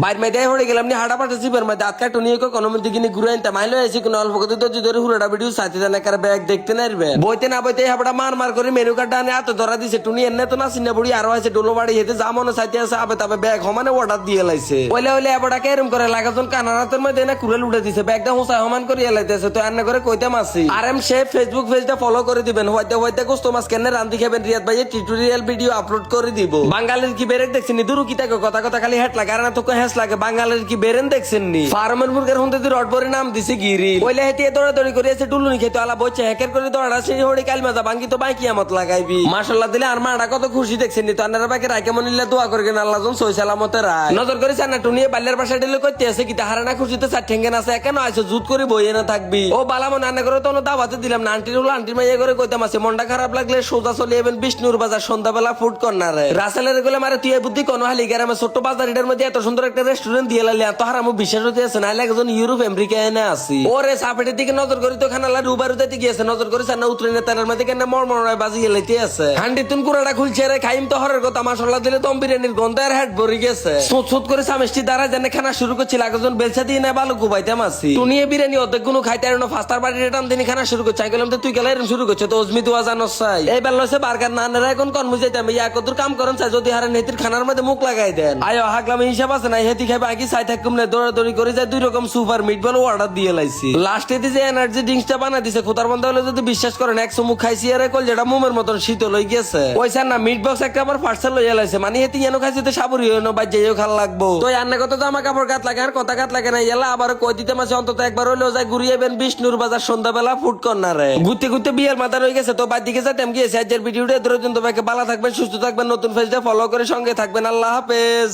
বাইর মাইতে হয়ে গেলাম নি হাঁটা পাঠা চিপের মধ্যে আটকা টুনিয়ে কোনো মধ্যে কিনে ঘুরে আনতে মাইলো এসে কোনো অল্প কত ধরে হুড়াটা ভিডিও সাথে জানা কার ব্যাগ দেখতে নারবে বইতে না বইতে হাবড়া মার করে মেনু কার্ড আনে এত ধরা দিছে টুনি এনে তো না সিনে বুড়ি আরো আছে ডোলো বাড়ি হেতে যা মনে চাইতে আছে আবে তবে ব্যাগ সমানে অর্ডার দিয়ে লাইছে ওইলে ওইলে হাবড়াকে এরম করে লাগাজন কানারাতের মধ্যে না কুড়ে উঠে দিছে ব্যাগটা হোসা সমান করে লাইতেছে তো এনে করে কইতাম আসি আর এম সে ফেসবুক পেজটা ফলো করে দিবেন হয়তো হয়তো গোস্ত মাছ কেনে রান্দি খাবেন রিয়াদ ভাই টিউটোরিয়াল ভিডিও আপলোড করে দিব বাঙালির কি বেরেক দেখছেন দুরু কি তাকে কথা কথা খালি হেট লাগে আর না তো হ্যাস লাগে বাঙালির কি বেরেন দেখছেন নি ফার্মের মুরগের হন্তে রড পরে নাম দিছে গিরি ওইলে হেতে দৌড়াদৌড়ি করে এসে টুলুনি খেতে আলা বইছে হ্যাকের করে দৌড়া সেই হড়ি কাল মাজা ভাঙ্গি তো বাইকি আমত লাগাইবি মাশাআল্লাহ দিলে আর মাটা কত খুশি দেখছেন নি তো আনারা বাকি রাইকে মনিল্লা দোয়া করে আল্লাহ জন সই সালামতে রায় নজর করে সানা টুনিয়ে বাল্যের বাসা দিলে কইতে আছে কি তাহারা না খুশিতে চার ঠেঙ্গে আছে কেন আইছো জুত করে বইয়ে না থাকবি ও বালা মন আন্না করে তো দাওয়াতে দিলাম না আন্টির হলো আন্টির মাইয়া করে কইতাম আছে মনটা খারাপ লাগলে সোজা চলে যাবেন বিষ্ণুর বাজার সন্ধ্যাবেলা ফুড কর্নারে রাসেলের গলে মারে তুই বুদ্ধি কোন হালি গ্রামে ছোট্ট বাজার এটার মধ্যে এত সুন্দর একটা রেস্টুরেন্ট দিয়ে লালি তো হারামু বিশ্বাস হতে আছে না একজন ইউরোপ আমেরিকা এনে আসি ওরে সাপেটের দিকে নজর করি তো খানালা রুবার উদাতে গিয়েছে নজর করি না উতরে না তার মধ্যে কেন মরমরায় বাজি গেলাইতে আছে হান্ডি তুন কুড়াটা খুলছে রে খাইম তো হরের কথা মাশাআল্লাহ দিলে দম বিরিয়ানির গন্ধ আর হেড ভরে গেছে সোট করে সামেষ্টি দ্বারা জানে খানা শুরু করছিল একজন বেলসা দিয়ে না ভালো কুবাইতাম আসি টুনিয়ে বিরিয়ানি অর্ধেক গুলো খাইতে আর ফাস্টার বাড়ি রেটাম দিন খানা শুরু করছে গেলাম তো তুই গেলে শুরু করছে তো অজমি তো জানোস চাই এই বেল লইছে বার্গার না নেরা এখন কর্ম যাইতাম ইয়া কত কাম করেন চাই যদি হারে নেতির খানার মধ্যে মুখ লাগাই দেন আয় হাগলাম হিসাব আছে না হেতি খাইবে আগে চাই থাকুম না দৌড়াদৌড়ি করে যায় দুই রকম সুপার মিট বল অর্ডার দিয়ে লাইছি লাস্টে যে এনার্জি ড্রিঙ্কসটা বানা দিছে খোতার বন্ধ হলে যদি বিশ্বাস করেন এক মুখ খাইছি আর কল যেটা মোমের মতন শীতল হয়ে গেছে ওইসা না মিট বক্স একটা আবার পার্সেল লইয়া লাইছে মানে হেতি এনো খাইছে তো সাবরি হইনো বা যেও খাল লাগবো তো আন্না কত জামা কাপড় গাত লাগে আর কথা গাত লাগে না এলা আবার কই দিতে মাসে অন্তত একবার হইলেও যায় ঘুরিয়েবেন বিষ্ণুর বাজার সন্ধ্যাবেলা ফুড কর্নারে ঘুরতে ঘুরতে বিয়ের মাথা রয়ে গেছে তো বাদ দিকে যাইতাম গিয়েছে আজকের ভিডিওটা ধরে ভালো থাকবেন সুস্থ থাকবেন নতুন ফেসটা ফলো করে সঙ্গে থাকবেন আল্লাহ হাফেজ।